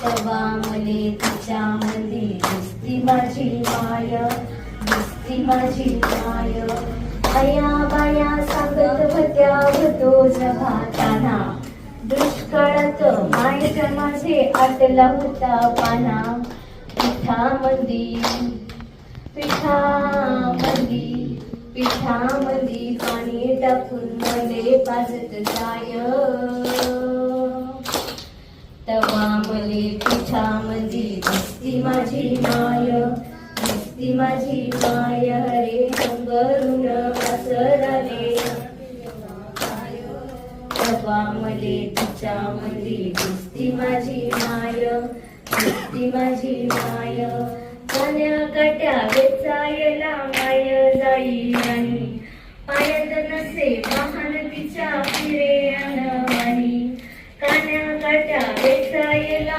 तवा मले तिच्या मधी दिसती माझी माय, दिसती माझी माय. बाया बाया सांगत होत्या भतोज भाताना, दुष्काळात मायेच माझे आटला होता पाना. पिठामंदी पिठामंदी पिठामंदी पाणी टाकून मले पाजत जाय. तवा मले पिठामंदी दिसती माझी माय, दिसती माझी माय. रे अंगरुण पसरले तवा मले तिच्यामंदी दिसती माझी माय, दिसती माझी माय. कान्या काट्या वेचायला माय जाई आणि पायात नसे वाहन तिच्या फिरे अनवाणी. कान्या काट्या वेचायला